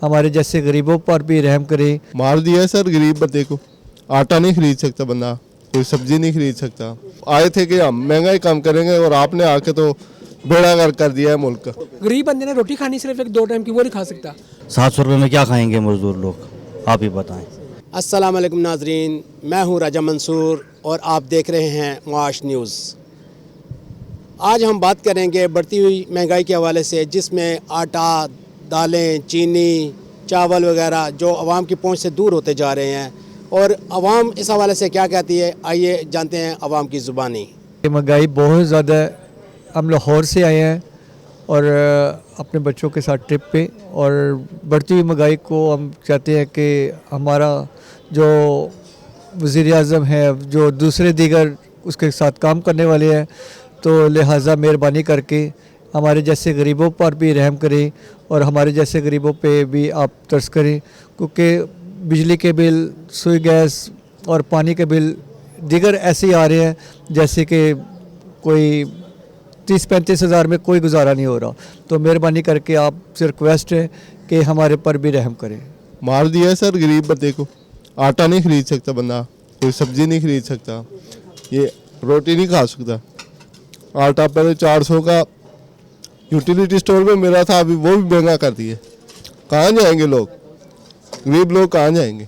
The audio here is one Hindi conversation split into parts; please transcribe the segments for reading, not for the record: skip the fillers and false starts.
हमारे जैसे गरीबों पर भी रहम करें। मार दिया है सर गरीब बंदे को। आटा नहीं खरीद सकता बंदा, कोई सब्जी नहीं खरीद सकता। आए थे कि हम महंगाई कम करेंगे और आपने आके तो बेड़ा गर्क कर दिया है मुल्क का। गरीब बंदे ने रोटी खानी सिर्फ एक दो टाइम की, वो नहीं खा सकता। 700 रुपये में क्या खाएंगे मजदूर लोग, आप ही बताएं। अस्सलाम वालेकुम नाजरीन, मैं हूं राजा मंसूर और आप देख रहे हैं माश न्यूज़। आज हम बात करेंगे बढ़ती हुई महंगाई के हवाले से, जिसमें आटा, दालें, चीनी, चावल वगैरह जो आवाम की पहुंच से दूर होते जा रहे हैं, और आवाम इस हवाले से क्या कहती है, आइए जानते हैं आवाम की ज़ुबानी। महंगाई बहुत ज़्यादा है। हम लाहौर से आए हैं और अपने बच्चों के साथ ट्रिप पे, और बढ़ती हुई महंगाई को हम चाहते हैं कि हमारा जो वज़ीर आज़म है, जो दूसरे दीगर उसके साथ काम करने वाले हैं, तो लिहाजा मेहरबानी करके हमारे जैसे गरीबों पर भी रहम करें और हमारे जैसे गरीबों पे भी आप तरस करें, क्योंकि बिजली के बिल, सुई गैस और पानी के बिल दीगर ऐसे ही आ रहे हैं जैसे कि कोई 30-35 हज़ार में कोई गुजारा नहीं हो रहा। तो मेहरबानी करके आपसे रिक्वेस्ट है कि हमारे पर भी रहम करें। मार दिया है सर गरीब बंदे को। आटा नहीं खरीद सकता बंदा, कोई सब्जी नहीं खरीद सकता, ये रोटी नहीं खा सकता। आटा पहले 400 का यूटिलिटी स्टोर में मिला था, अभी वो भी महंगा कर दिए। कहाँ जाएंगे लोग, गरीब लोग कहाँ जाएंगे।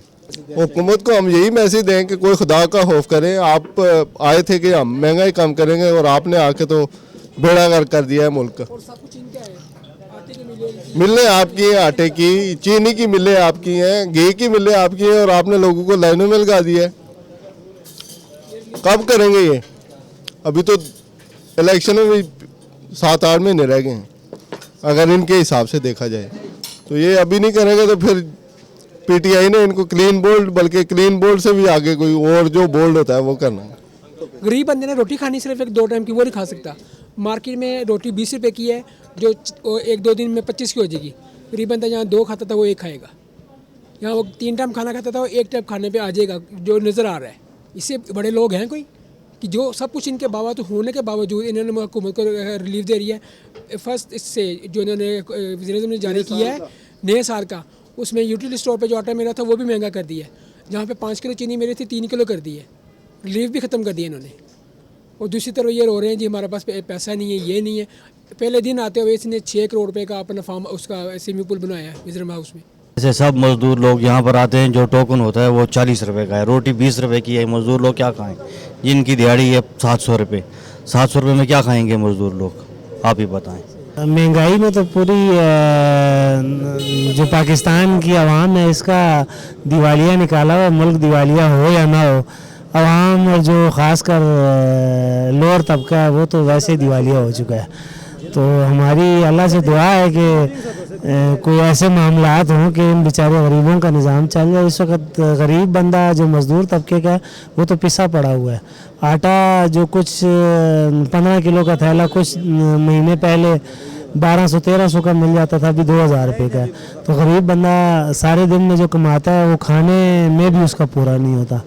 हुकूमत को हम यही मैसेज दें कि कोई खुदा का खौफ करें। आप आए थे कि हम महंगाई कम करेंगे और आपने आके तो बेड़ा गर्क कर दिया है मुल्क का। मिलें आपकी हैं, आटे की, चीनी की मिलें आपकी हैं, घी की मिलें आपकी हैं, और आपने लोगों को लाइनों में लगा दिया है। कब करेंगे ये? अभी तो इलेक्शन में भी 7-8 महीने रह गए हैं अगर इनके हिसाब से देखा जाए। तो ये अभी नहीं करेंगे तो फिर पीटीआई ने इनको क्लीन बोल्ड, बल्कि क्लीन बोल्ड से भी आगे कोई और जो बोल्ड होता है वो करना है। गरीब बंदे ने रोटी खानी सिर्फ एक दो टाइम की, वो नहीं खा सकता। मार्केट में रोटी 20 रुपये की है, जो 1-2 दिन में 25 की हो जाएगी। गरीब बंदा जहाँ 2 खाता था वो 1 खाएगा, यहाँ वो 3 टाइम खाना खाता था वो 1 टाइम खाने पे आ जाएगा, जो नज़र आ रहा है। इससे बड़े लोग हैं कोई कि जो सब कुछ इनके बावजूद होने के बावजूद इन्होंने हुकूमत को रिलीफ दे रही है। फर्स्ट इससे जो इन्होंने वज़ीर-ए-आज़म ने जारी किया है नए साल का, उसमें यूटिलिटी स्टोर पे जो आटा मिला था वो भी महंगा कर दिया है। जहाँ पे 5 किलो चीनी मिली थी 3 किलो कर दी है। रिलीफ भी ख़त्म कर दिया इन्होंने। और दूसरी तरफ ये रो रहे हैं जी हमारे पास पैसा नहीं है, ये नहीं है। पहले दिन आते हुए इसने 6 करोड़ रुपये का अपना फार्म उसका स्विमिंग पूल बनाया है विजरम हाउस में। ऐसे सब मजदूर लोग यहाँ पर आते हैं, जो टोकन होता है वो 40 रुपये का है, रोटी 20 रुपये की है। मजदूर लोग क्या खाएं, जिनकी दिहाड़ी है 700 रुपये। 700 रुपये में क्या खाएंगे मजदूर लोग, आप ही बताएं। महंगाई में तो पूरी जो पाकिस्तान की आवाम है इसका दिवालिया निकाला हुआ। मुल्क दिवालिया हो या ना हो, आवाम और जो ख़ासकर लोअर तबका है वो तो वैसे दिवालिया हो चुका है। तो हमारी अल्लाह से दुआ है कि कोई ऐसे मामलात हों कि इन बेचारे गरीबों का निज़ाम चल जाए। इस वक्त गरीब बंदा जो मज़दूर तबके का है वो तो पिसा पड़ा हुआ है। आटा जो कुछ 15 किलो का थैला कुछ महीने पहले 1200-1300 का मिल जाता था, अभी 2000 रुपये का है। तो गरीब बंदा सारे दिन में जो कमाता है वो खाने में भी उसका पूरा नहीं होता।